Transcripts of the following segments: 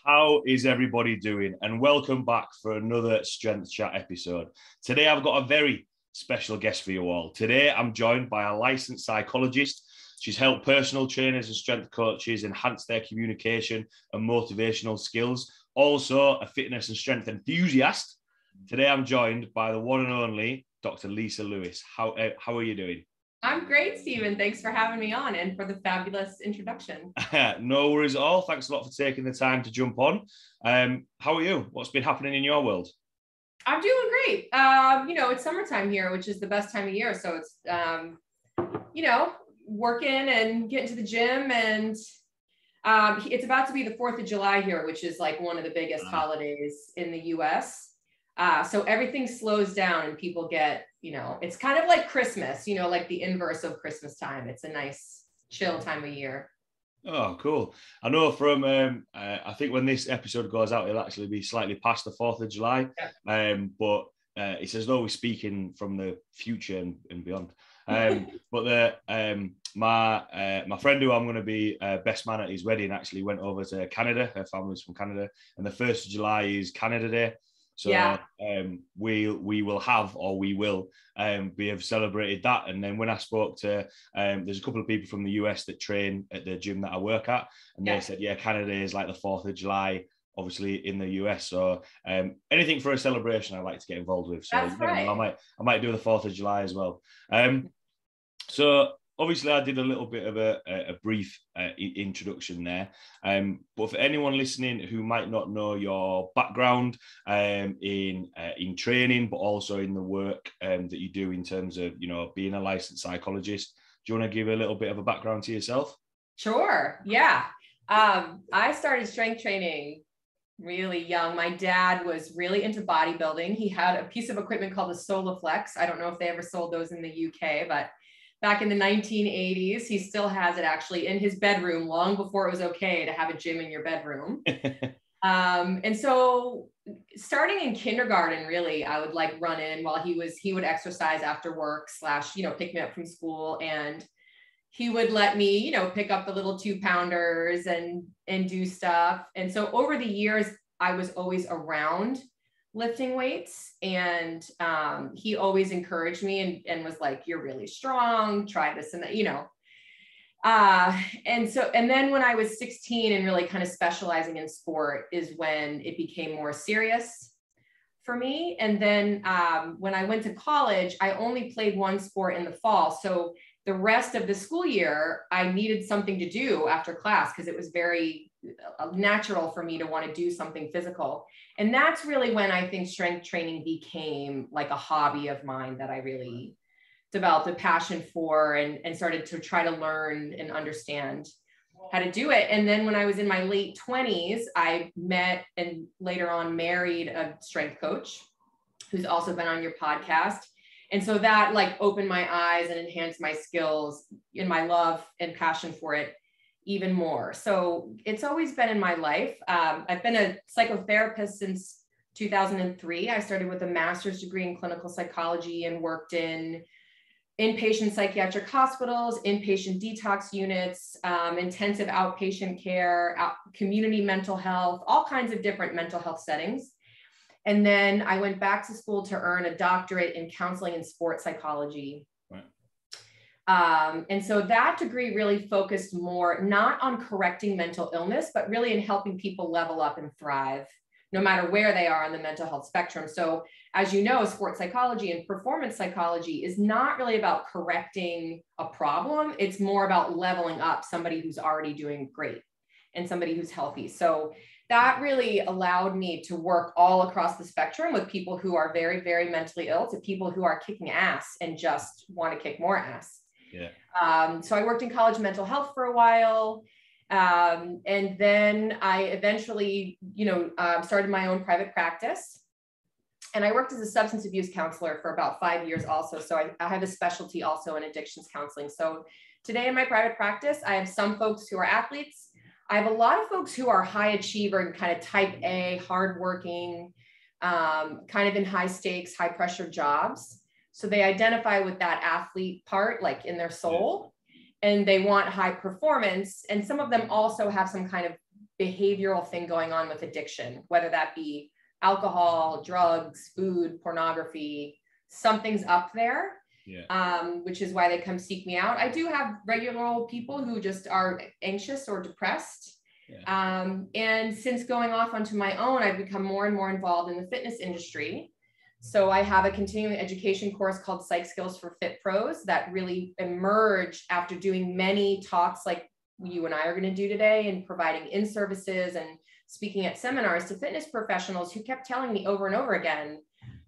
How is everybody doing? And welcome back for another Strength Chat episode. Today, I've got a very special guest for you all. Today, I'm joined by a licensed psychologist. She's helped personal trainers and strength coaches enhance their communication and motivational skills. Also, a fitness and strength enthusiast. Today, I'm joined by the one and only Dr. Lisa Lewis. How are you doing? I'm great, Stephen. Thanks for having me on and for the fabulous introduction. No worries at all. Thanks a lot for taking the time to jump on. How are you? What's been happening in your world? I'm doing great. It's summertime here, which is the best time of year. So it's, working and getting to the gym. And it's about to be the 4th of July here, which is like one of the biggest holidays in the US. So everything slows down and people get, it's kind of like Christmas, like the inverse of Christmas time. It's a nice chill time of year. Oh, cool. I know from, I think when this episode goes out, it'll actually be slightly past the 4th of July. Yeah. But it's as though we're speaking from the future and beyond. But my friend who I'm going to be best man at his wedding actually went over to Canada. Her family's from Canada. And the 1st of July is Canada Day. So yeah. We will have celebrated that. And then when I spoke to, there's a couple of people from the US that train at the gym that I work at, and they said, yeah, Canada is like the 4th of July, obviously in the US. So anything for a celebration, I like to get involved with. So that's right. I might do the 4th of July as well. So obviously, I did a little bit of a brief introduction there. But for anyone listening who might not know your background in training, but also in the work that you do in terms of, being a licensed psychologist, do you want to give a little bit of a background to yourself? Sure. Yeah. I started strength training really young. My dad was really into bodybuilding. He had a piece of equipment called the Solaflex. I don't know if they ever sold those in the UK, but back in the 1980s, he still has it actually in his bedroom, long before it was okay to have a gym in your bedroom. And so starting in kindergarten, really, I would like run in while he would exercise after work / pick me up from school. And he would let me, pick up the little 2-pounders and do stuff. And so over the years, I was always around lifting weights, and he always encouraged me and was like, you're really strong, try this and that, and then when I was 16 and really kind of specializing in sport is when it became more serious for me. And then when I went to college, I only played one sport in the fall. So the rest of the school year, I needed something to do after class because it was very natural for me to want to do something physical. And that's really when I think strength training became like a hobby of mine that I really developed a passion for and started to try to learn and understand how to do it. And then when I was in my late 20s, I met and later on married a strength coach who's also been on your podcast. And so that like opened my eyes and enhanced my skills in my love and passion for it even more. So it's always been in my life. I've been a psychotherapist since 2003. I started with a master's degree in clinical psychology and worked in inpatient psychiatric hospitals, inpatient detox units, intensive outpatient care, community mental health, all kinds of different mental health settings. And then I went back to school to earn a doctorate in counseling and sports psychology. And so that degree really focused more, not on correcting mental illness, but really in helping people level up and thrive, no matter where they are on the mental health spectrum. So as you know, sports psychology and performance psychology is not really about correcting a problem. It's more about leveling up somebody who's already doing great and somebody who's healthy. So that really allowed me to work all across the spectrum with people who are very, very mentally ill to people who are kicking ass and just want to kick more ass. Yeah. So I worked in college mental health for a while. And then I eventually, started my own private practice. And I worked as a substance abuse counselor for about 5 years also. So I have a specialty also in addictions counseling. So today in my private practice, I have some folks who are athletes. I have a lot of folks who are high achiever and kind of type A, hardworking, kind of in high stakes, high pressure jobs. So they identify with that athlete part, like in their soul, and they want high performance. And some of them also have some kind of behavioral thing going on with addiction, whether that be alcohol, drugs, food, pornography, something's up there. Which is why they come seek me out. I do have regular old people who just are anxious or depressed. And since going off onto my own, I've become more and more involved in the fitness industry. So I have a continuing education course called Psych Skills for Fit Pros that really emerged after doing many talks like you and I are going to do today, and providing in-services and speaking at seminars to fitness professionals who kept telling me over and over again,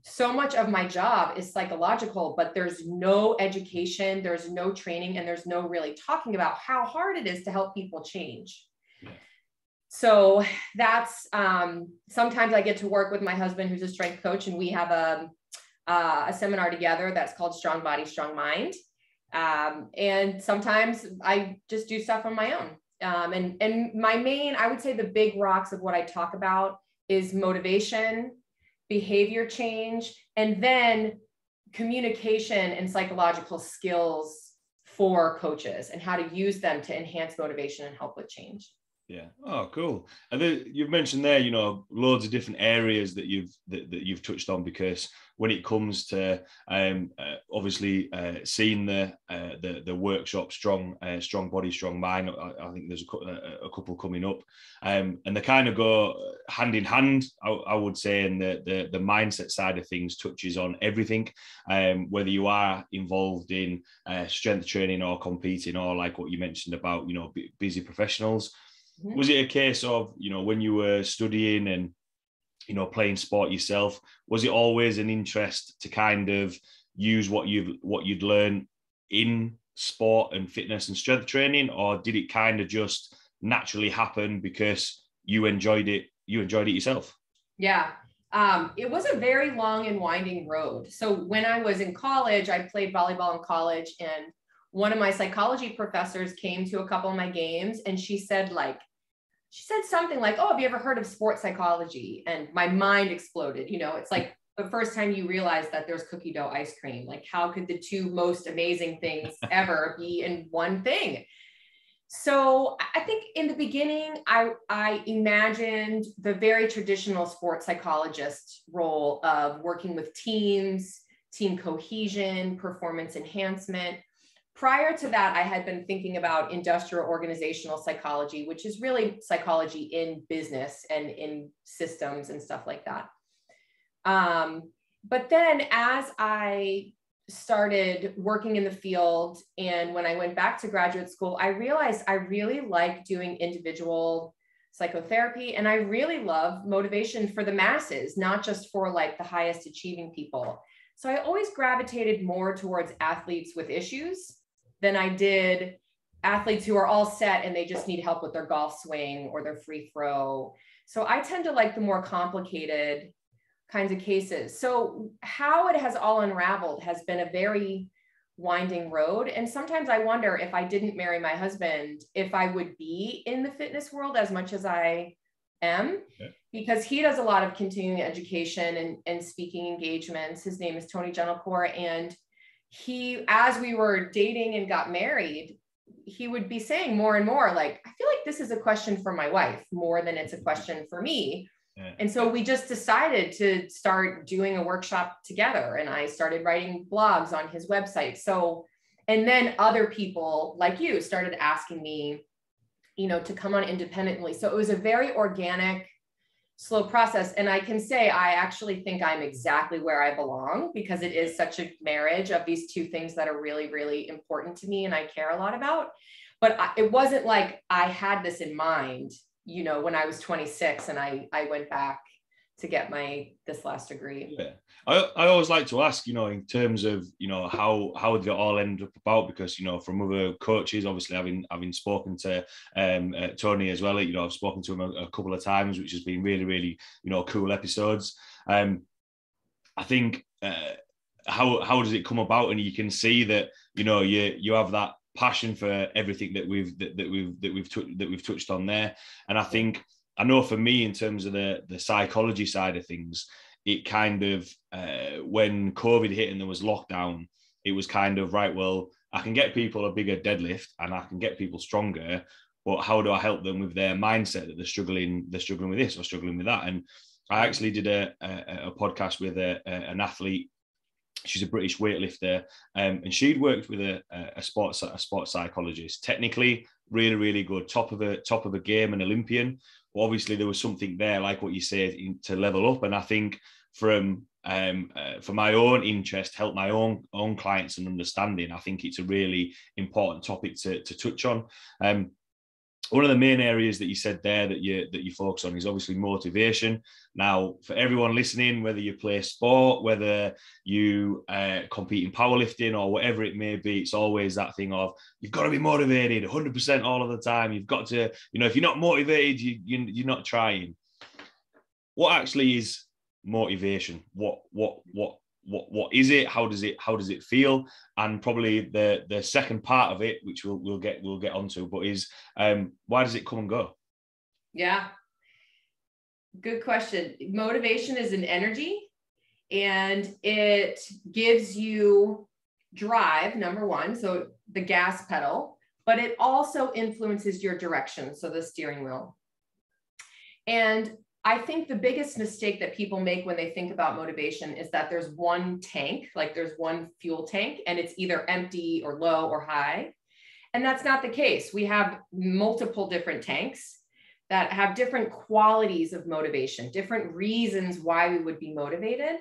so much of my job is psychological, but there's no education, there's no training, and there's no really talking about how hard it is to help people change. So that's, sometimes I get to work with my husband, who's a strength coach, and we have a seminar together that's called Strong Body, Strong Mind. And sometimes I just do stuff on my own. And my main, I would say the big rocks of what I talk about is motivation, behavior change, and then communication and psychological skills for coaches and how to use them to enhance motivation and help with change. Yeah. Oh, cool. And then you've mentioned there, you know, loads of different areas that you've touched on, because when it comes to obviously seeing the workshop Strong Body, Strong Mind, I think there's a couple coming up, and they kind of go hand in hand, I would say, and the mindset side of things touches on everything, whether you are involved in strength training or competing, or like what you mentioned about, you know, busy professionals. Was it a case of, you know, when you were studying and, you know, playing sport yourself, was it always an interest to kind of use what you'd learned in sport and fitness and strength training, or did it kind of just naturally happen because you enjoyed it yourself? Yeah. It was a very long and winding road. So when I was in college, I played volleyball in college, and one of my psychology professors came to a couple of my games, and she said something like, "Oh, have you ever heard of sports psychology?" And my mind exploded. You know, it's like the first time you realize that there's cookie dough ice cream. Like, how could the two most amazing things ever be in one thing? So I think in the beginning, I imagined the very traditional sports psychologist role of working with teams, team cohesion, performance enhancement. Prior to that, I had been thinking about industrial organizational psychology, which is really psychology in business and in systems and stuff like that. But then as I started working in the field, and when I went back to graduate school, I realized I really like doing individual psychotherapy, and I really love motivation for the masses, not just for like the highest achieving people. So I always gravitated more towards athletes with issues than I did athletes who are all set and they just need help with their golf swing or their free throw. So I tend to like the more complicated kinds of cases. So how it has all unraveled has been a very winding road. And sometimes I wonder, if I didn't marry my husband, if I would be in the fitness world as much as I am, because he does a lot of continuing education and speaking engagements. His name is Tony Gentilcore, and he, as we were dating and got married, he would be saying more and more, like, I feel like this is a question for my wife more than it's a question for me. Yeah. And so we just decided to start doing a workshop together, and I started writing blogs on his website. So, and then other people like you started asking me, you know, to come on independently. So it was a very organic, slow process. And I can say, I actually think I'm exactly where I belong, because it is such a marriage of these two things that are really, really important to me and I care a lot about. But it wasn't like I had this in mind, you know, when I was 26 and I went back to get this last degree. Yeah. I always like to ask, you know, in terms of, you know, how did it all end up about? Because, you know, from other coaches, obviously having spoken to Tony as well, you know, I've spoken to him a couple of times, which has been really, really, you know, cool episodes. I think how does it come about? And you can see that, you know, you have that passion for everything that we've touched on there. And I know for me, in terms of the psychology side of things, it kind of, when COVID hit and there was lockdown, it was kind of, right, well, I can get people a bigger deadlift and I can get people stronger, but how do I help them with their mindset that they're struggling with this or struggling with that? And I actually did a podcast with an athlete. She's a British weightlifter, and she'd worked with a sports psychologist. Technically, really, really good, top of a game, an Olympian. But obviously, there was something there, like what you said, to level up. And I think for my own interest, help my own clients and understanding, I think it's a really important topic to touch on. One of the main areas that you said there that you focus on is obviously motivation. Now, for everyone listening, whether you play sport, whether you compete in powerlifting or whatever it may be, it's always that thing of you've got to be motivated 100% all of the time. You've got to, if you're not motivated, you're not trying. What actually is motivation? What is it? How does it feel? And probably the second part of it, which we'll get onto, but is why does it come and go? Yeah, good question. Motivation is an energy, and it gives you drive, number one, so the gas pedal, but it also influences your direction, so the steering wheel. And I think the biggest mistake that people make when they think about motivation is that there's one tank, like there's one fuel tank, and it's either empty or low or high. And that's not the case. We have multiple different tanks that have different qualities of motivation, different reasons why we would be motivated.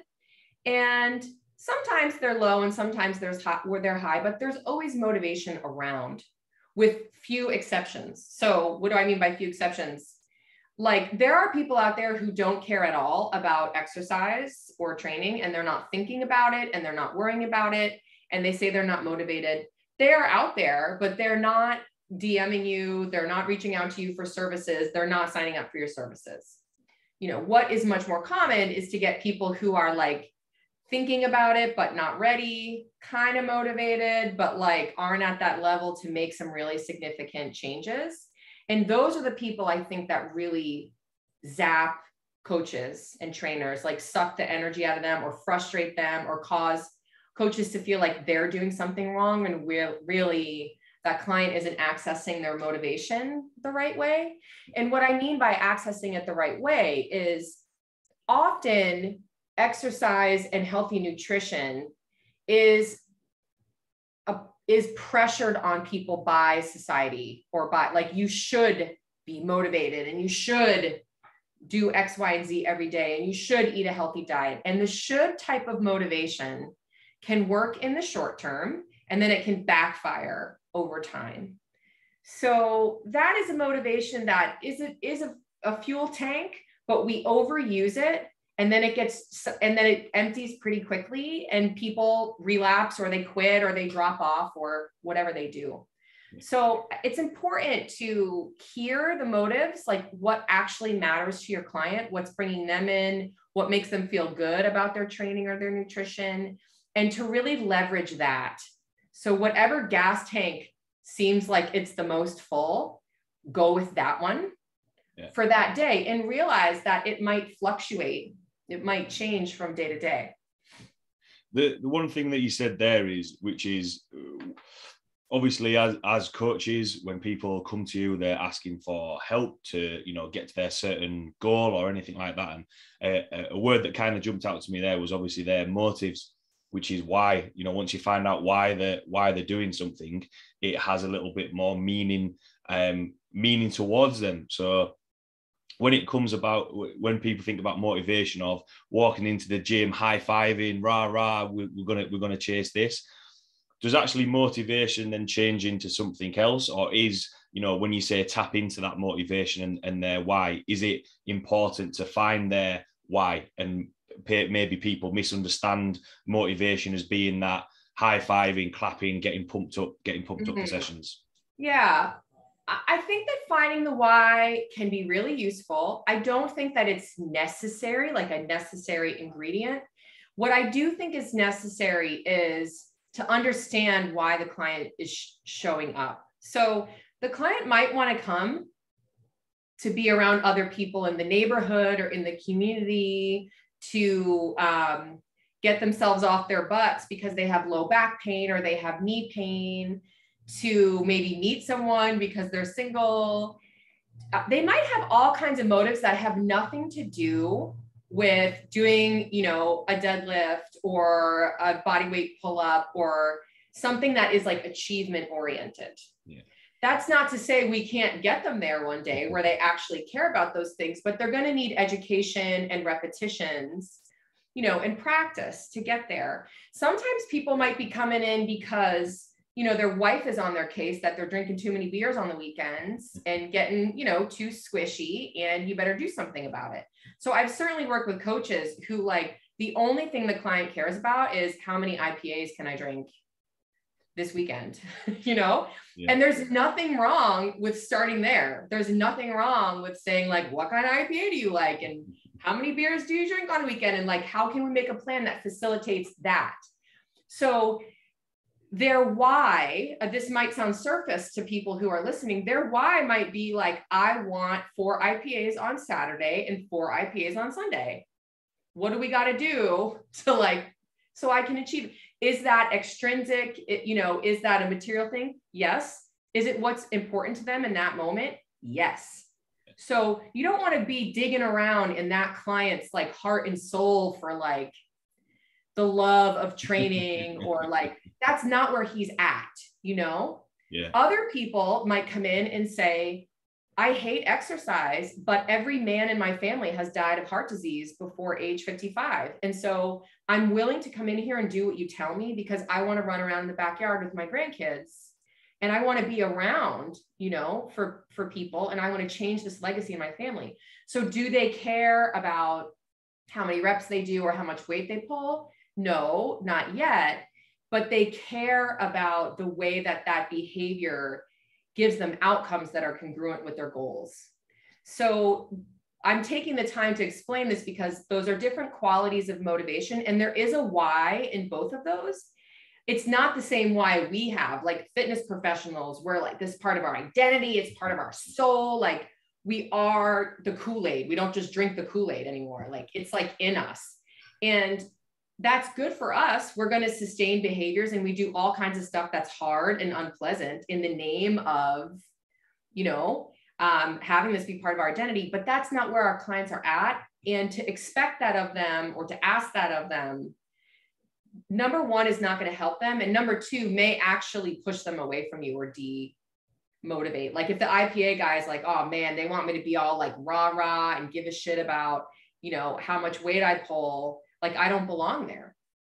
And sometimes they're low and sometimes there's hot where they're high, but there's always motivation around, with few exceptions. So what do I mean by few exceptions? Like, there are people out there who don't care at all about exercise or training, and they're not thinking about it, and they're not worrying about it, and they say they're not motivated. They are out there, but they're not DMing you. They're not reaching out to you for services. They're not signing up for your services. What is much more common is to get people who are like thinking about it, but not ready, kind of motivated, but like aren't at that level to make some really significant changes. And those are the people I think that really zap coaches and trainers, like suck the energy out of them or frustrate them or cause coaches to feel like they're doing something wrong, and really that client isn't accessing their motivation the right way. And what I mean by accessing it the right way is often exercise and healthy nutrition is pressured on people by society, or by, like, you should be motivated and you should do X, Y, and Z every day, and you should eat a healthy diet. And the should type of motivation can work in the short term, and then it can backfire over time. So that is a motivation that is a fuel tank, but we overuse it. And then it empties pretty quickly, and people relapse, or they quit, or they drop off, or whatever they do. So it's important to hear the motives, like what actually matters to your client, what's bringing them in, what makes them feel good about their training or their nutrition, and to really leverage that. So whatever gas tank seems like it's the most full, go with that one for that day, and realize that it might fluctuate. It might change from day to day. The one thing that you said there which is obviously as coaches, when people come to you, they're asking for help to, get to their certain goal or anything like that. And a word that kind of jumped out to me there was obviously their motives, which is why, once you find out why they're doing something, it has a little bit more meaning towards them. So when it comes about, when people think about motivation of walking into the gym, high-fiving, rah, we're gonna chase this, does actually motivation then change into something else? Or is, when you say tap into that motivation and their why, is it important to find their why? And maybe people misunderstand motivation as being that high-fiving, clapping, getting pumped up for sessions. Yeah. I think that finding the why can be really useful. I don't think that it's necessary, like a necessary ingredient. What I do think is necessary is to understand why the client is showing up. So the client might want to come to be around other people in the neighborhood or in the community to get themselves off their butts because they have low back pain or they have knee pain. to maybe meet someone because they're single. They might have all kinds of motives that have nothing to do with doing, you know, a deadlift or a body weight pull up or something that is like achievement oriented. Yeah. That's not to say we can't get them there one day where they actually care about those things, but they're going to need education and repetitions, you know, and practice to get there. Sometimes people might be coming in because, you know, their wife is on their case that they're drinking too many beers on the weekends and getting, you know, too squishy, and you better do something about it. So I've certainly worked with coaches who, like, the only thing the client cares about is how many IPAs can I drink this weekend, you know? Yeah. And there's nothing wrong with starting there. There's nothing wrong with saying, like, what kind of IPA do you like? And how many beers do you drink on a weekend? And like, how can we make a plan that facilitates that? So their why, this might sound surface to people who are listening, their why might be like, I want 4 IPAs on Saturday and 4 IPAs on Sunday. What do we got to do to, like, so I can achieve? Is that extrinsic? You know, is that a material thing? Yes. Is it what's important to them in that moment? Yes. So you don't want to be digging around in that client's, like, heart and soul for, like, the love of training, or like, that's not where he's at, you know? Yeah. Other people might come in and say, I hate exercise, but every man in my family has died of heart disease before age 55. And so I'm willing to come in here and do what you tell me because I want to run around in the backyard with my grandkids. And I want to be around, you know, for people. And I want to change this legacy in my family. So do they care about how many reps they do or how much weight they pull? No, not yet. But they care about the way that that behavior gives them outcomes that are congruent with their goals. So I'm taking the time to explain this because those are different qualities of motivation. And there is a why in both of those. It's not the same why we have, like, fitness professionals. We're like, this is part of our identity. It's part of our soul. Like, we are the Kool-Aid. We don't just drink the Kool-Aid anymore. Like, it's like in us. And that's good for us. We're going to sustain behaviors, and we do all kinds of stuff that's hard and unpleasant in the name of, you know, having this be part of our identity. But that's not where our clients are at. And to expect that of them, or to ask that of them, number one, is not going to help them. And number two, may actually push them away from you or demotivate. Like, if the IPA guy is like, oh man, they want me to be all like rah and give a shit about, you know, how much weight I pull, like, I don't belong there.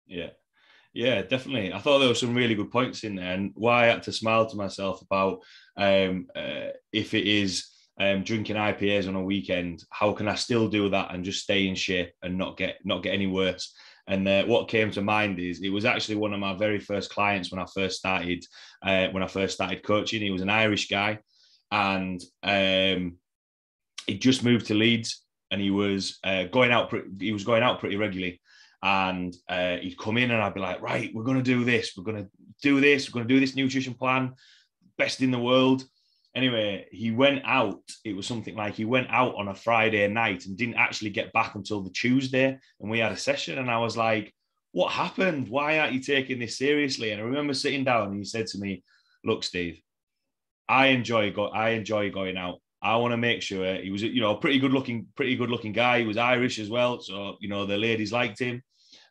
Yeah, definitely. I thought there were some really good points in there, and why I had to smile to myself about if it is drinking IPAs on a weekend, how can I still do that and just stay in shape and not get any worse? And what came to mind is, it was actually one of my very first clients when I first started coaching. He was an Irish guy, and he just moved to Leeds, and he was going out pretty regularly. And he'd come in, and I'd be like, right, we're going to do this. We're going to do this nutrition plan, best in the world. Anyway, he went out. It was something like he went out on a Friday night and didn't actually get back until the Tuesday. And we had a session, and I was like, what happened? Why aren't you taking this seriously? And I remember sitting down, and he said to me, look, Steve, I enjoy going out. I want to make sure. He was, you know, a pretty good looking guy. He was Irish as well. So, you know, the ladies liked him.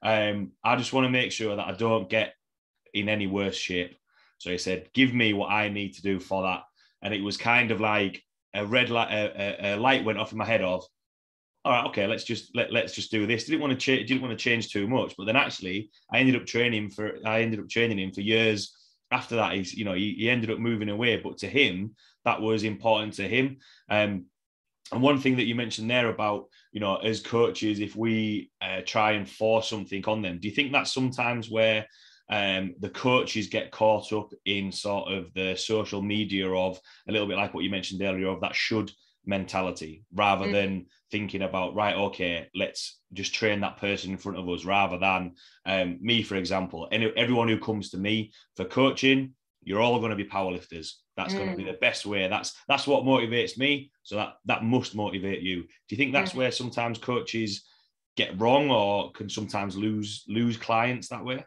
I just want to make sure that I don't get in any worse shape. So he said, give me what I need to do for that. And it was kind of like a red light, a light went off in my head of, all right, okay, let's just do this. Didn't want to change too much, but then actually I ended up training him for years. After that, he ended up moving away, but to him, that was important to him. And one thing that you mentioned there about, you know, as coaches, if we try and force something on them, do you think that's sometimes where the coaches get caught up in sort of the social media of, a little bit like what you mentioned earlier, of that should mentality, rather than thinking about, right, okay, let's just train that person in front of us, rather than me, for example, and everyone who comes to me for coaching, you're all going to be powerlifters. That's going to be the best way. That's what motivates me. So that must motivate you. Do you think that's where sometimes coaches get wrong, or can sometimes lose clients that way?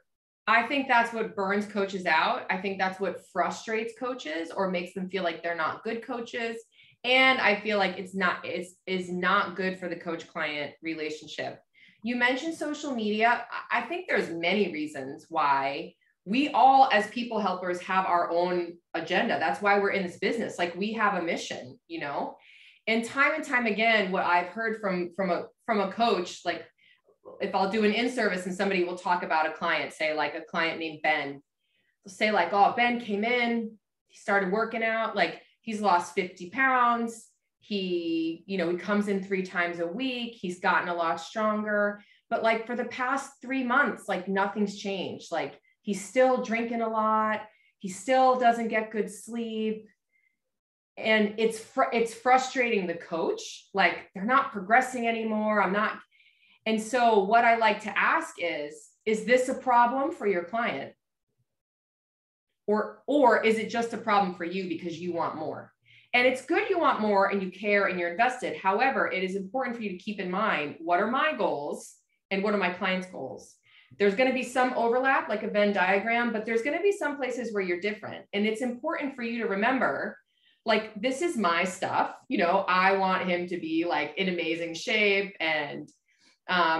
I think that's what burns coaches out. I think that's what frustrates coaches or makes them feel like they're not good coaches. And I feel like it's not good for the coach-client relationship. You mentioned social media. I think there's many reasons why we all, as people helpers, have our own agenda. That's why we're in this business. Like, we have a mission, you know? And time again, what I've heard from a coach, like, if I'll do an in-service and somebody will talk about a client, say like a client named Ben, they'll say like, oh, Ben came in, he started working out, like he's lost 50 pounds. He comes in 3 times a week. He's gotten a lot stronger, but like for the past 3 months, like nothing's changed. Like, he's still drinking a lot. He still doesn't get good sleep. And it's frustrating the coach. Like, they're not progressing anymore. And so what I like to ask is this a problem for your client? Or is it just a problem for you because you want more? And it's good you want more and you care and you're invested. However, it is important for you to keep in mind, what are my goals and what are my clients' goals? There's going to be some overlap, like a Venn diagram, but there's going to be some places where you're different. And it's important for you to remember, like, this is my stuff. I want him to be like in amazing shape and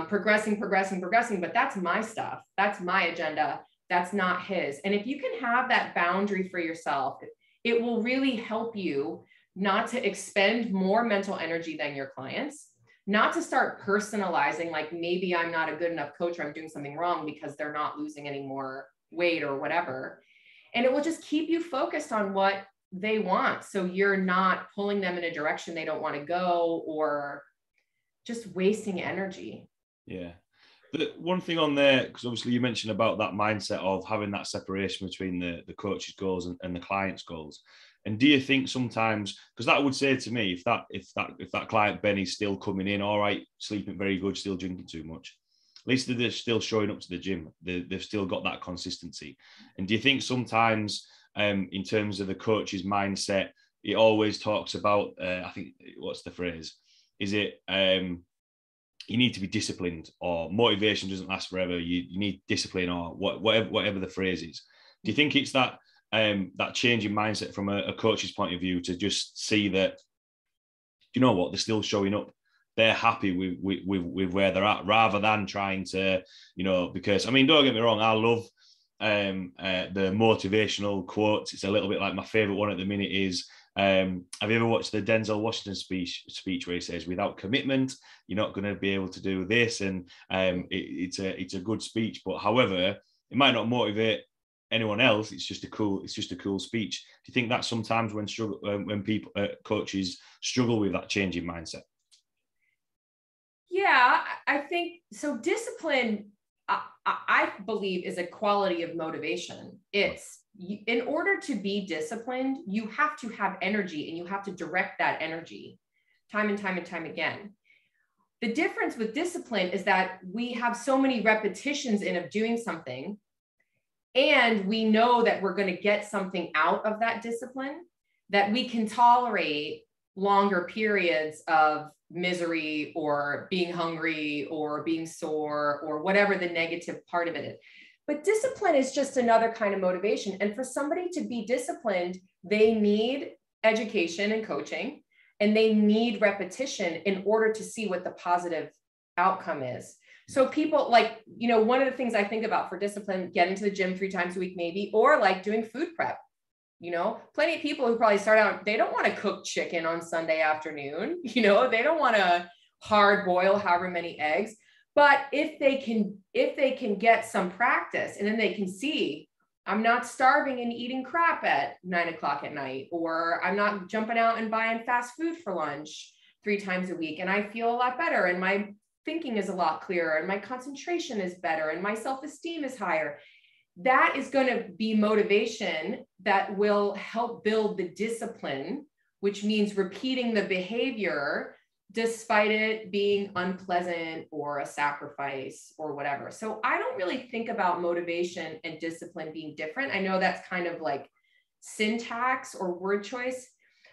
progressing, but that's my stuff. That's my agenda. That's not his. And if you can have that boundary for yourself, it will really help you not to expend more mental energy than your clients, not to start personalizing, like maybe I'm not a good enough coach or I'm doing something wrong because they're not losing any more weight or whatever. And it will just keep you focused on what they want. So you're not pulling them in a direction they don't want to go or just wasting energy. Yeah. The one thing on there, because obviously you mentioned about that mindset of having that separation between the coach's goals and the client's goals. And do you think sometimes, because that would say to me, if that client Benny's still coming in, all right, sleeping very good, still drinking too much, at least they're still showing up to the gym. They've still got that consistency. And do you think sometimes, in terms of the coach's mindset, it always talks about, I think, what's the phrase? Is it you need to be disciplined, or motivation doesn't last forever? You need discipline, or whatever the phrase is. Do you think it's that change in mindset from a coach's point of view to just see that, you know what, they're still showing up, they're happy with where they're at, rather than trying to, because, I mean, don't get me wrong, I love the motivational quotes. It's a little bit like my favorite one at the minute is, have you ever watched the Denzel Washington speech where he says, without commitment, you're not going to be able to do this? And it's a good speech, but however, it might not motivate anyone else. It's just a cool speech. Do you think that sometimes when people coaches struggle with that change in mindset? Yeah, I think so. Discipline, I believe, is a quality of motivation. It's, in order to be disciplined, you have to have energy and you have to direct that energy time and time again. The difference with discipline is that we have so many repetitions of doing something, and we know that we're going to get something out of that discipline, that we can tolerate longer periods of misery or being hungry or being sore or whatever the negative part of it is. But discipline is just another kind of motivation. And for somebody to be disciplined, they need education and coaching, and they need repetition in order to see what the positive outcome is. So people, like, one of the things I think about for discipline, getting to the gym 3 times a week, maybe, or like doing food prep. Plenty of people who probably start out, they don't want to cook chicken on Sunday afternoon. They don't want to hard boil however many eggs. But if they can get some practice, and then they can see, I'm not starving and eating crap at 9 o'clock at night, or I'm not jumping out and buying fast food for lunch 3 times a week, and I feel a lot better, and my thinking is a lot clearer, and my concentration is better, and my self-esteem is higher. That is going to be motivation that will help build the discipline, which means repeating the behavior despite it being unpleasant or a sacrifice or whatever. So I don't really think about motivation and discipline being different. I know that's kind of like syntax or word choice,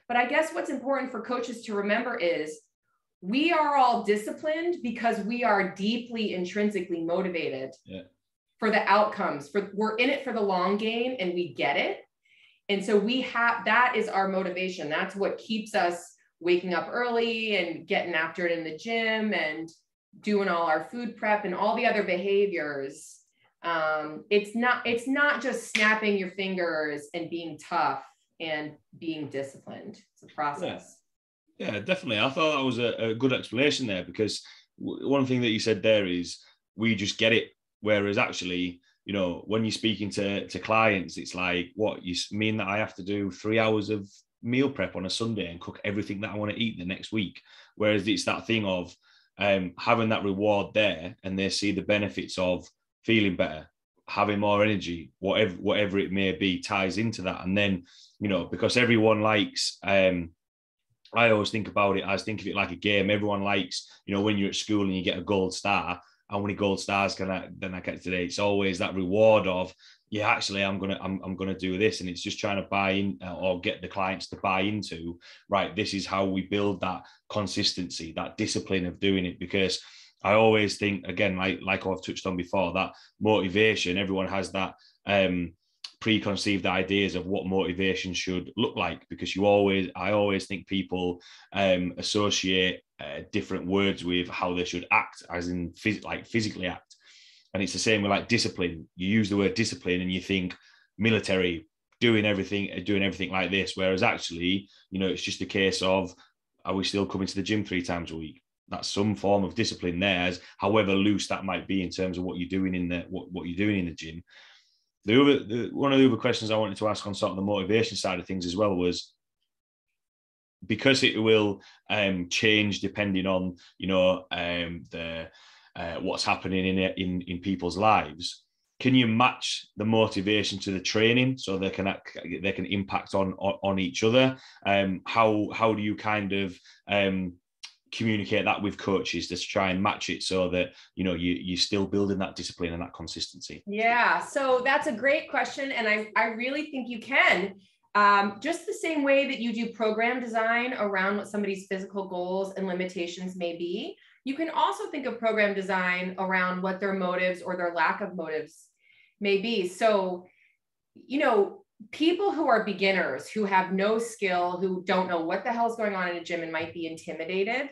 but I guess what's important for coaches to remember is we are all disciplined because we are deeply intrinsically motivated. Yeah. for the outcomes, we're in it for the long game and we get it. And so that is our motivation. That's what keeps us waking up early and getting after it in the gym and doing all our food prep and all the other behaviors. It's not just snapping your fingers and being tough and being disciplined. It's a process. Yeah, definitely. I thought that was a good explanation there, because one thing that you said there is we just get it. Whereas actually, you know, when you're speaking to clients, it's like, what, you mean that I have to do 3 hours of meal prep on a Sunday and cook everything that I want to eat the next week? Whereas it's that thing of having that reward there, and they see the benefits of feeling better, having more energy, whatever it may be, ties into that. And then, you know, because everyone likes, I always think about it, I think of it like a game. Everyone likes, you know, when you're at school and you get a gold star, how many gold stars can I get today? It's always that reward of, yeah, actually, I'm gonna do this, and it's just trying to buy in or get the clients to buy into, right, this is how we build that consistency, that discipline of doing it. Because I always think, again, like I've touched on before, that motivation, everyone has that preconceived ideas of what motivation should look like, because I always think people associate different words with how they should act, as in physically act. And it's the same with like discipline. You use the word discipline and you think military, doing everything like this, whereas actually, you know, it's just a case of, are we still coming to the gym 3 times a week? That's some form of discipline there, as however loose that might be in terms of what you're doing in what you're doing in the gym. One of the other questions I wanted to ask on sort of the motivation side of things as well was, because it will change depending on, you know, what's happening in people's lives. Can you match the motivation to the training so they can impact on each other? How do you kind of communicate that with coaches to try and match it so that, you know, you're still building that discipline and that consistency? Yeah, so that's a great question. And I really think you can. Just the same way that you do program design around what somebody's physical goals and limitations may be, you can also think of program design around what their motives or their lack of motives may be. So, you know, people who are beginners, who have no skill, who don't know what the hell's going on in a gym and might be intimidated,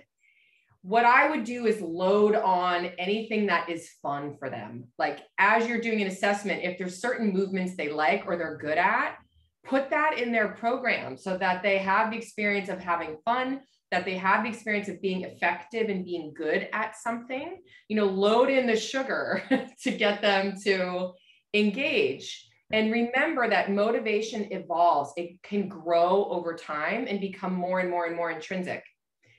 what I would do is load on anything that is fun for them. Like, as you're doing an assessment, if there's certain movements they like or they're good at, put that in their program so that they have the experience of having fun, that they have the experience of being effective and being good at something. You know, load in the sugar to get them to engage. And remember that motivation evolves. It can grow over time and become more and more and more intrinsic.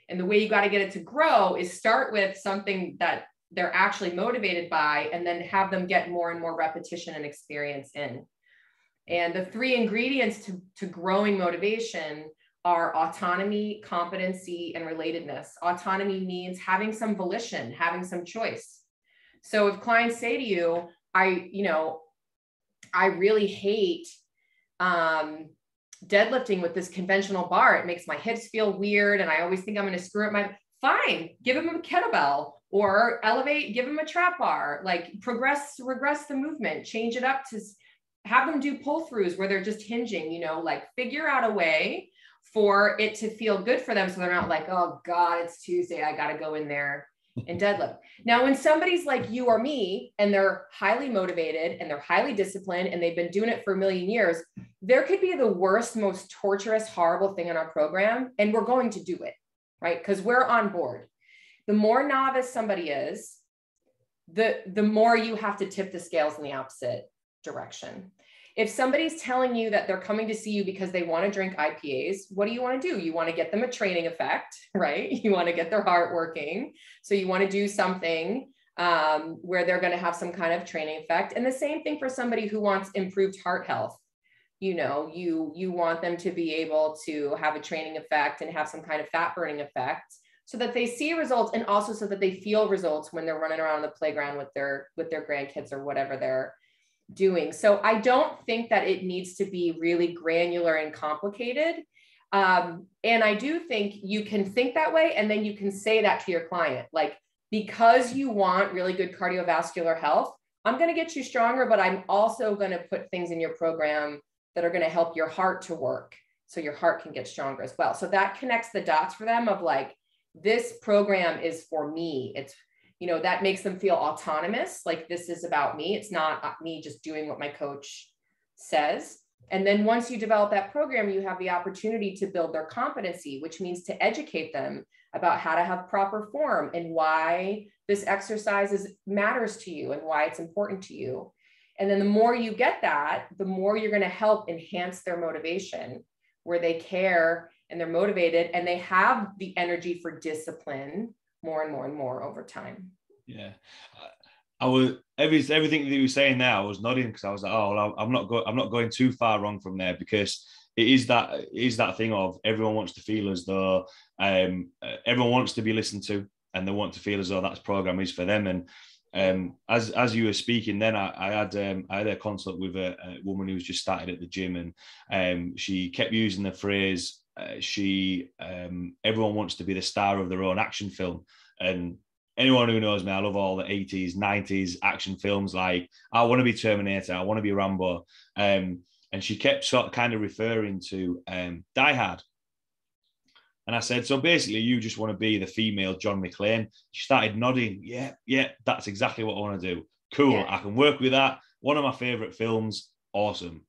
And the way you got to get it to grow is start with something that they're actually motivated by, and then have them get more and more repetition and experience in. And the 3 ingredients to growing motivation are autonomy, competency, and relatedness. Autonomy means having some volition, having some choice. So if clients say to you, I really hate deadlifting with this conventional bar, it makes my hips feel weird, and I always think I'm going to screw up fine, give them a kettlebell, or elevate, give them a trap bar, like regress the movement, change it up to have them do pull throughs where they're just hinging, you know, like figure out a way for it to feel good for them. So they're not like, oh God, it's Tuesday, I got to go in there and deadlift. Now, when somebody's like you or me, and they're highly motivated and they're highly disciplined and they've been doing it for a million years, there could be the worst, most torturous, horrible thing in our program, and we're going to do it, right? Because we're on board. The more novice somebody is, the more you have to tip the scales in the opposite direction. If somebody's telling you that they're coming to see you because they want to drink IPAs, what do you want to do? You want to get them a training effect, right? You want to get their heart working. So you want to do something where they're going to have some kind of training effect. And the same thing for somebody who wants improved heart health. You know, you want them to be able to have a training effect and have some kind of fat burning effect, so that they see results, and also so that they feel results when they're running around the playground with their grandkids or whatever they're doing. So I don't think that it needs to be really granular and complicated. And I do think you can think that way, and then you can say that to your client, like, because you want really good cardiovascular health, I'm going to get you stronger, but I'm also going to put things in your program that are going to help your heart to work so your heart can get stronger as well. So that connects the dots for them of like, this program is for me. It's, you know, that makes them feel autonomous. Like, this is about me. It's not me just doing what my coach says. And then once you develop that program, you have the opportunity to build their competency, which means to educate them about how to have proper form and why this exercise matters to you and why it's important to you. And then the more you get that, the more you're going to help enhance their motivation, where they care and they're motivated and they have the energy for discipline more and more and more over time. Yeah. I was everything that you were saying there, I was nodding because I was like, oh, well, I'm not going too far wrong from there, because it is that thing of everyone wants to feel as though everyone wants to be listened to, and they want to feel as though that program is for them. And as you were speaking, then I had a consult with a woman who's just started at the gym, and she kept using the phrase, everyone wants to be the star of their own action film. And anyone who knows me, I love all the 80s, 90s action films. Like, I want to be Terminator, I want to be Rambo. And she kept kind of referring to Die Hard. And I said, so basically you just want to be the female John McClane. She started nodding. Yeah, that's exactly what I want to do. Cool, yeah. I can work with that. One of my favorite films. Awesome.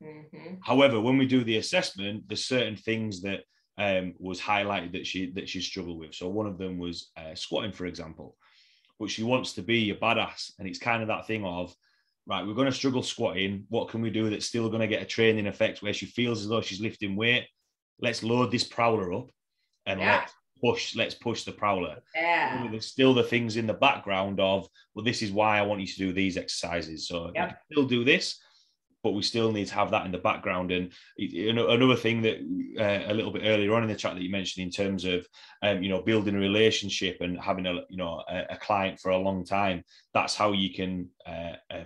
Mm-hmm. However, when we do the assessment, there's certain things that was highlighted that she struggled with. So one of them was squatting, for example. But she wants to be a badass. And it's kind of that thing of, right, we're going to struggle squatting. What can we do that's still going to get a training effect where she feels as though she's lifting weight? Let's load this prowler up and let's push the prowler. Yeah. There's still the things in the background of, well, this is why I want you to do these exercises. So we can still do this, but we still need to have that in the background. And another thing that a little bit earlier on in the chat that you mentioned in terms of, building a relationship and having a client for a long time, that's how you can,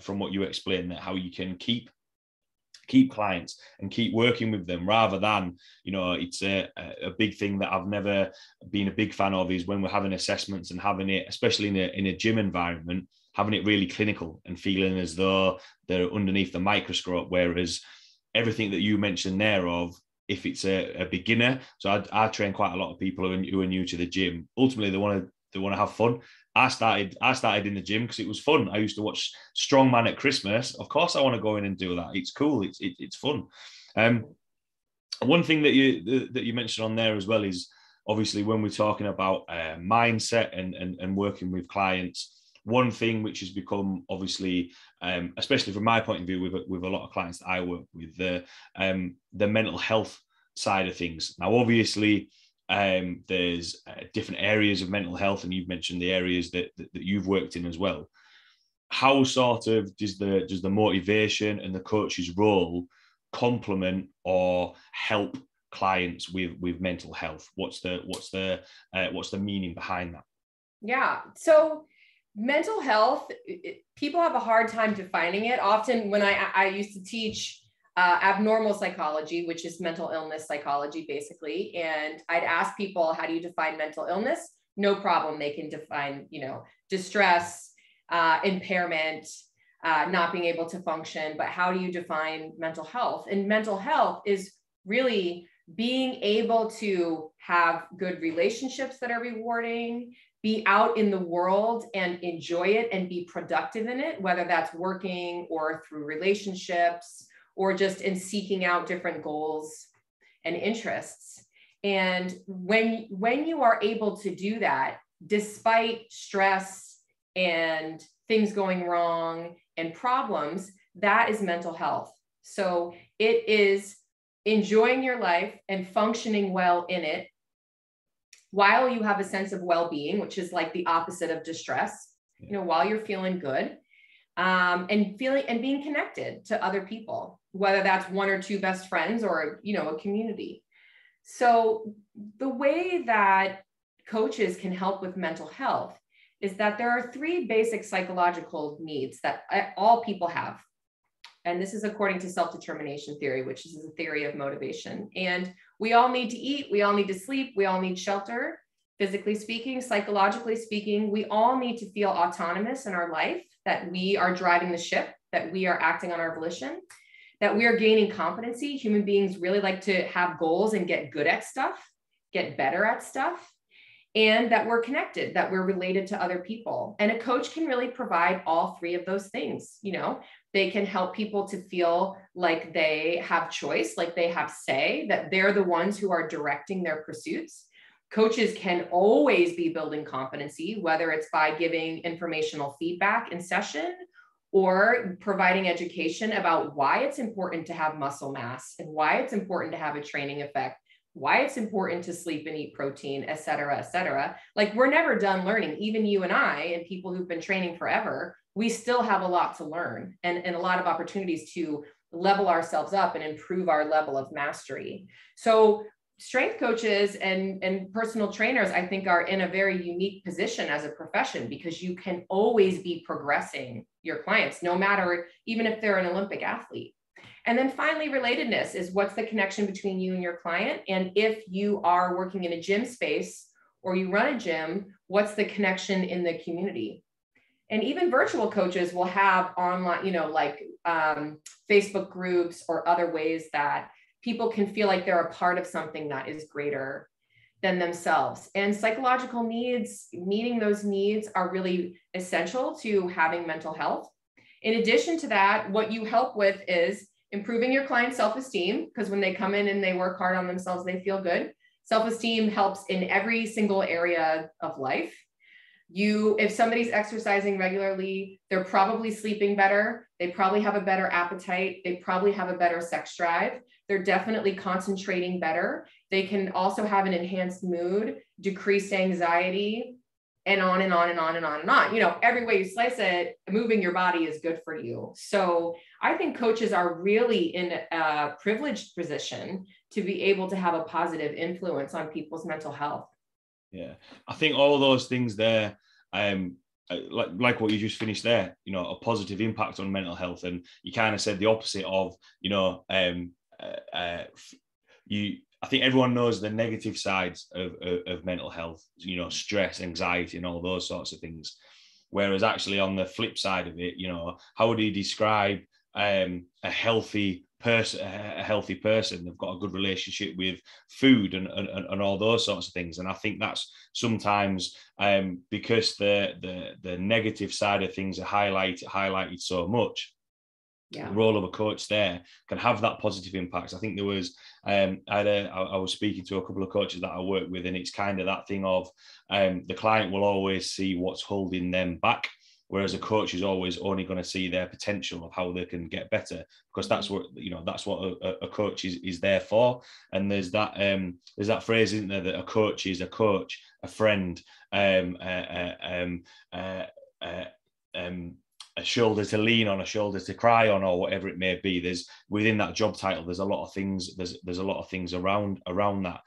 from what you explained, that how you can keep clients and keep working with them, rather than, it's a big thing that I've never been a big fan of, is when we're having assessments and having it, especially in a gym environment, having it really clinical and feeling as though they're underneath the microscope. Whereas everything that you mentioned there of, if it's a beginner, so I train quite a lot of people who are new to the gym. Ultimately, they want to have fun. I started in the gym because it was fun. I used to watch Strongman at Christmas. Of course, I want to go in and do that. It's cool. It's fun. One thing that you mentioned on there as well is, obviously, when we're talking about mindset and working with clients, one thing which has become, obviously, especially from my point of view, with a lot of clients that I work with, the mental health side of things. Now, obviously, there's different areas of mental health, and you've mentioned the areas that you've worked in as well. How sort of does the motivation and the coach's role complement or help clients with mental health? What's the meaning behind that? Yeah. So mental health, people have a hard time defining it. Often when I used to teach abnormal psychology, which is mental illness psychology, basically. And I'd ask people, how do you define mental illness? No problem. They can define, distress, impairment, not being able to function. But how do you define mental health? And mental health is really being able to have good relationships that are rewarding, be out in the world and enjoy it and be productive in it, whether that's working or through relationships, or just in seeking out different goals and interests. And when you are able to do that, despite stress and things going wrong and problems, that is mental health. So it is enjoying your life and functioning well in it, while you have a sense of well-being, which is like the opposite of distress, while you're feeling good, and being connected to other people, whether that's one or two best friends or, a community. So the way that coaches can help with mental health is that there are 3 basic psychological needs that all people have. And this is according to self-determination theory, which is a theory of motivation. And we all need to eat, we all need to sleep, we all need shelter, physically speaking, psychologically speaking. We all need to feel autonomous in our life, that we are driving the ship, that we are acting on our volition, that we are gaining competency. Human beings really like to have goals and get good at stuff, get better at stuff, and that we're connected, that we're related to other people. And a coach can really provide all three of those things. You know, they can help people to feel like they have choice, like they have say, that they're the ones who are directing their pursuits. Coaches can always be building competency, whether it's by giving informational feedback in session or providing education about why it's important to have muscle mass and why it's important to have a training effect, why it's important to sleep and eat protein, et cetera, et cetera. Like, we're never done learning. Even you and I and people who've been training forever, we still have a lot to learn and a lot of opportunities to level ourselves up and improve our level of mastery. So strength coaches and personal trainers, I think, are in a very unique position as a profession, because you can always be progressing your clients, no matter, even if they're an Olympic athlete. And then finally, relatedness is what's the connection between you and your client. And if you are working in a gym space or you run a gym, what's the connection in the community? And even virtual coaches will have online, you know, like Facebook groups or other ways that people can feel like they're a part of something that is greater than themselves. And psychological needs, meeting those needs, are really essential to having mental health. In addition to that, what you help with is improving your client's self-esteem, because when they come in and they work hard on themselves, they feel good. Self-esteem helps in every single area of life. If somebody's exercising regularly, they're probably sleeping better. They probably have a better appetite. They probably have a better sex drive. They're definitely concentrating better. They can also have an enhanced mood, decreased anxiety, and on and on and on and on and on. You know, every way you slice it, moving your body is good for you. So I think coaches are really in a privileged position to be able to have a positive influence on people's mental health. Yeah, I think all those things there, like what you just finished there, you know, a positive impact on mental health. And you kind of said the opposite of, you know, I think everyone knows the negative sides of mental health, you know, stress, anxiety, and all those sorts of things. Whereas actually on the flip side of it, you know, how would you describe a healthy person? They've got a good relationship with food and all those sorts of things. And I think that's sometimes because the negative side of things are highlighted so much. Yeah. The role of a coach there can have that positive impact. I think there was, I was speaking to a couple of coaches that I work with, and it's kind of that thing of the client will always see what's holding them back, whereas a coach is always only going to see their potential of how they can get better, because that's what, you know, that's what a coach is there for. And there's that phrase, isn't there, that a coach is a coach, a friend, a shoulder to lean on, a shoulder to cry on, or whatever it may be. There's, within that job title, there's a lot of things. There's a lot of things around that.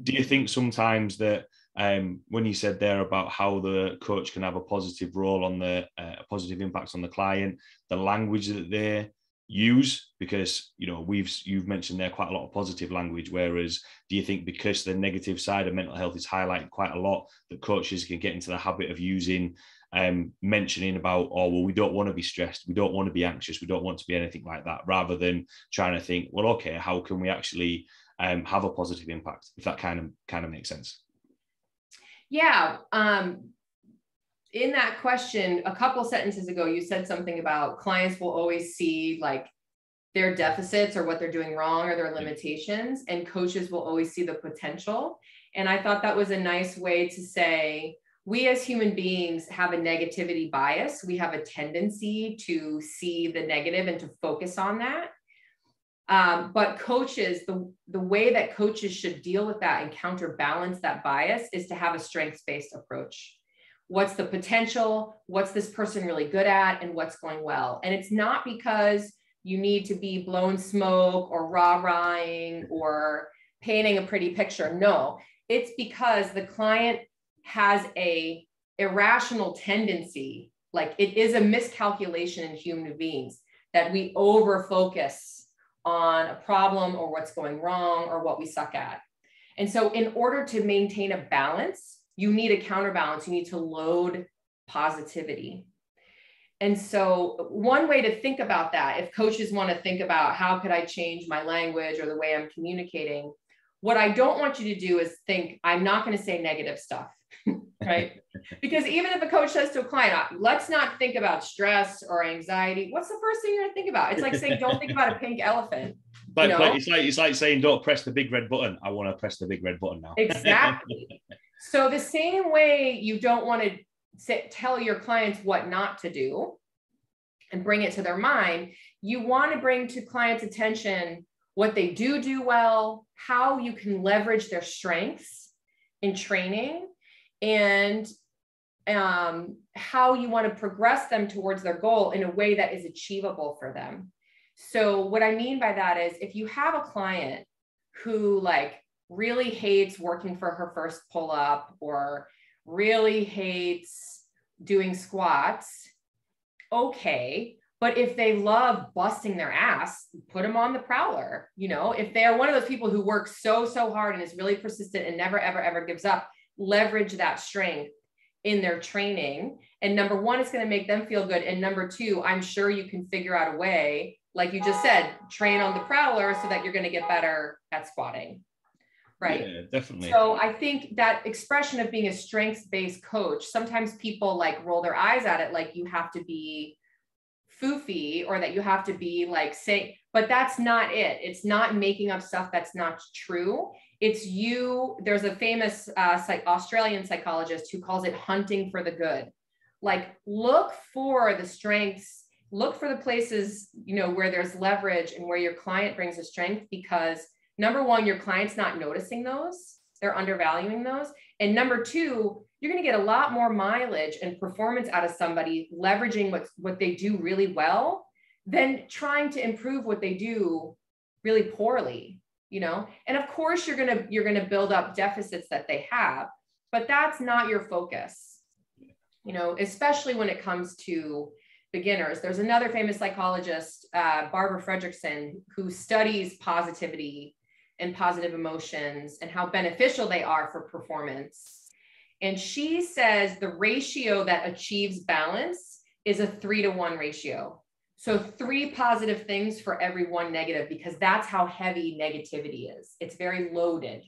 Do you think sometimes that when you said there about how the coach can have a positive role on a positive impact on the client, the language that they use, because, you know, you've mentioned there quite a lot of positive language, whereas do you think because the negative side of mental health is highlighted quite a lot, that coaches can get into the habit of using mentioning about, oh, well, we don't want to be stressed, we don't want to be anxious, we don't want to be anything like that, rather than trying to think, well, okay, how can we actually have a positive impact, if that kind of makes sense? Yeah. In that question, a couple sentences ago, you said something about clients will always see like their deficits or what they're doing wrong or their limitations, and coaches will always see the potential. And I thought that was a nice way to say, we as human beings have a negativity bias. We have a tendency to see the negative and to focus on that. But coaches, the way that coaches should deal with that and counterbalance that bias is to have a strengths-based approach. What's the potential? What's this person really good at? And what's going well? And it's not because you need to be blowing smoke or rah-rahing or painting a pretty picture. No, it's because the client has a irrational tendency, like it is a miscalculation in human beings, that we over-focus on a problem or what's going wrong or what we suck at. And so in order to maintain a balance, you need a counterbalance. You need to load positivity. And so one way to think about that, if coaches want to think about how could I change my language or the way I'm communicating, what I don't want you to do is think, I'm not going to say negative stuff, right? Because even if a coach says to a client, let's not think about stress or anxiety, what's the first thing you're going to think about? It's like saying, don't think about a pink elephant. But it's like saying, don't press the big red button. I want to press the big red button now. Exactly. So the same way you don't want to tell your clients what not to do and bring it to their mind, you want to bring to clients' attention what they do well, how you can leverage their strengths in training, and how you want to progress them towards their goal in a way that is achievable for them. So what I mean by that is, if you have a client who like really hates working for her first pull-up or really hates doing squats, okay. But if they love busting their ass, put them on the prowler. You know, if they are one of those people who works so hard and is really persistent and never, ever gives up, leverage that strength in their training. And number one, it's going to make them feel good. And number two, I'm sure you can figure out a way, like you just said, train on the prowler so that you're going to get better at squatting. Right. Yeah, definitely. So I think that expression of being a strengths-based coach, sometimes people like roll their eyes at it, like you have to be foofy or that you have to be like say, but that's not it. It's not making up stuff that's not true. It's you. There's a famous Australian psychologist who calls it hunting for the good. Like, look for the strengths, look for the places, you know, where there's leverage and where your client brings a strength, because number one, your client's not noticing those, they're undervaluing those. And number two, you're going to get a lot more mileage and performance out of somebody leveraging what they do really well than trying to improve what they do really poorly, you know? And of course you're going to build up deficits that they have, but that's not your focus, you know, especially when it comes to beginners. There's another famous psychologist, Barbara Fredrickson, who studies positivity and positive emotions and how beneficial they are for performance. And she says the ratio that achieves balance is a 3-to-1 ratio. So 3 positive things for every 1 negative, because that's how heavy negativity is. It's very loaded.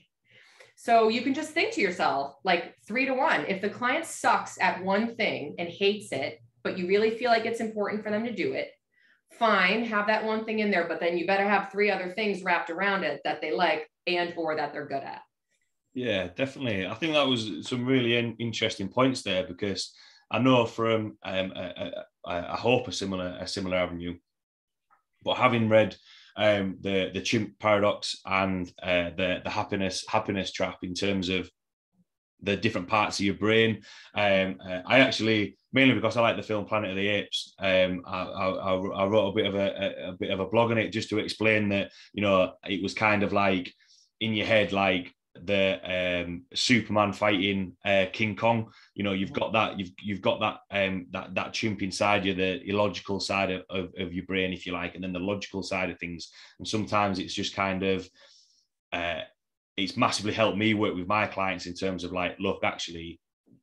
So you can just think to yourself, like 3-to-1, if the client sucks at one thing and hates it, but you really feel like it's important for them to do it, fine, have that one thing in there, but then you better have 3 other things wrapped around it that they like and or that they're good at. Yeah, definitely. I think that was some really interesting points there, because I know from I hope a similar avenue, but having read the chimp paradox and the happiness trap in terms of the different parts of your brain, I actually, mainly because I like the film Planet of the Apes, I wrote a bit of a blog on it just to explain that, you know, it was kind of like in your head, like the Superman fighting King Kong. You know, you've got that that chimp inside you, the illogical side of your brain, if you like, and then the logical side of things. And sometimes it's just kind of it's massively helped me work with my clients in terms of like, look, actually,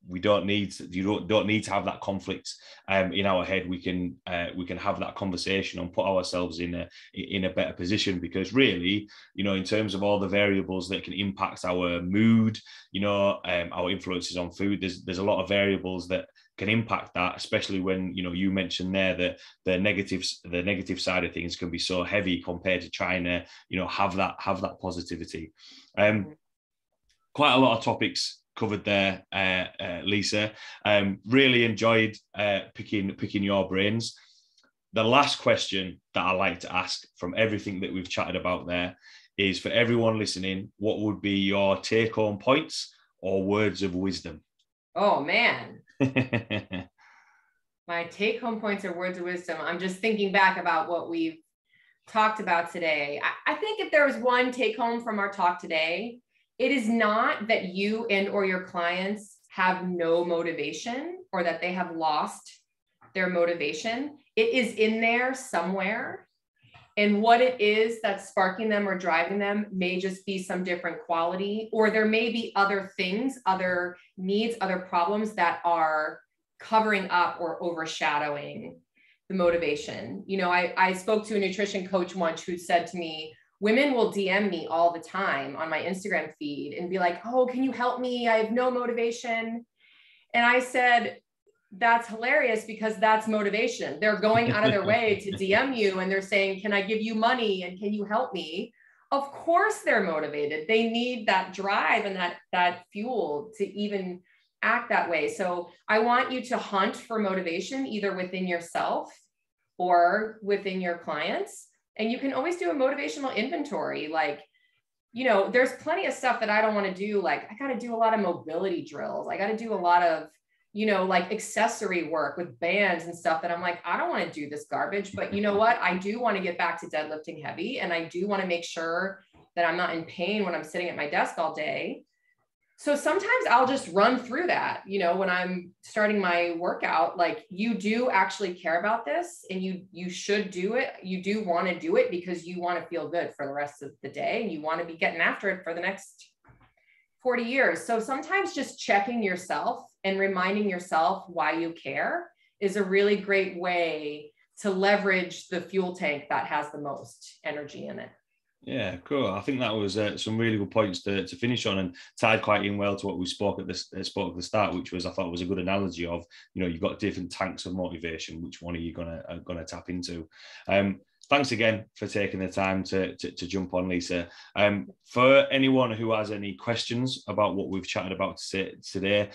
you don't need to have that conflict in our head. We can have that conversation and put ourselves in a better position, because really, you know, in terms of all the variables that can impact our mood, you know, our influences on food, there's a lot of variables that can impact that, especially when, you know, you mentioned there that the negative side of things can be so heavy compared to trying to, you know, have that positivity. Quite a lot of topics covered there, Lisa. Really enjoyed picking your brains. The last question that I like to ask from everything that we've chatted about there is, for everyone listening, what would be your take-home points or words of wisdom? Oh man. My take-home points or words of wisdom. I'm just thinking back about what we've talked about today. I think if there was one take-home from our talk today, it is not that you and or your clients have no motivation or that they have lost their motivation. It is in there somewhere. And what it is that's sparking them or driving them may just be some different quality, or there may be other things, other needs, other problems that are covering up or overshadowing the motivation. You know, I spoke to a nutrition coach once who said to me, women will DM me all the time on my Instagram feed and be like, oh, can you help me? I have no motivation. And I said, that's hilarious, because that's motivation. They're going out of their way to DM you and they're saying, can I give you money and can you help me? Of course they're motivated. They need that drive and that fuel to even act that way. So I want you to hunt for motivation either within yourself or within your clients. And you can always do a motivational inventory. Like, you know, there's plenty of stuff that I don't want to do. Like, I got to do a lot of mobility drills. I got to do a lot of, you know, like accessory work with bands and stuff that I'm like, I don't want to do this garbage, but you know what? I do want to get back to deadlifting heavy. And I do want to make sure that I'm not in pain when I'm sitting at my desk all day. So sometimes I'll just run through that, you know, when I'm starting my workout, like, you do actually care about this and you should do it. You do want to do it because you want to feel good for the rest of the day and you want to be getting after it for the next 40 years. So sometimes just checking yourself and reminding yourself why you care is a really great way to leverage the fuel tank that has the most energy in it. Yeah, cool. I think that was some really good points to finish on, and tied quite in well to what we spoke at the start, which was, I thought, was a good analogy of, you know, you've got different tanks of motivation. Which one are you gonna tap into? Thanks again for taking the time to jump on, Lisa. For anyone who has any questions about what we've chatted about today,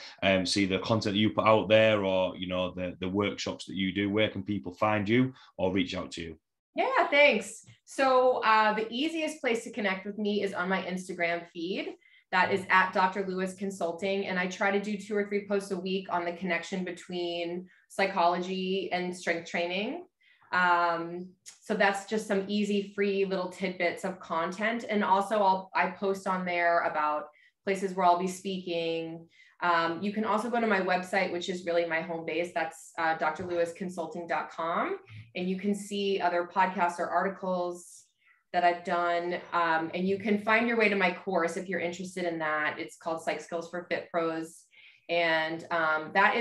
see the content that you put out there, or, you know, the workshops that you do, where can people find you or reach out to you? Yeah, thanks. So the easiest place to connect with me is on my Instagram feed. That is at Dr. Lewis Consulting. And I try to do 2 or 3 posts a week on the connection between psychology and strength training. So that's just some easy, free little tidbits of content. And also I post on there about places where I'll be speaking. You can also go to my website, which is really my home base. That's drlewisconsulting.com. And you can see other podcasts or articles that I've done. And you can find your way to my course if you're interested in that. It's called Psych Skills for Fit Pros. And that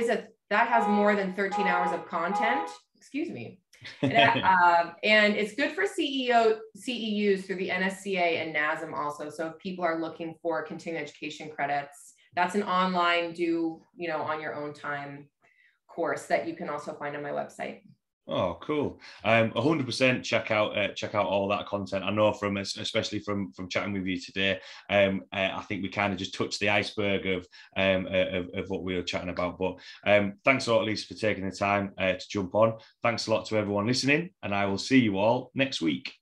has more than 13 hours of content. Excuse me. And it's good for CEUs through the NSCA and NASM also. So if people are looking for continuing education credits, that's an online on your own time course that you can also find on my website. Oh, cool. 100% check out all that content. I know especially from chatting with you today, I think we kind of just touched the iceberg of what we were chatting about. But thanks a lot, Lisa, for taking the time to jump on. Thanks a lot to everyone listening, and I will see you all next week.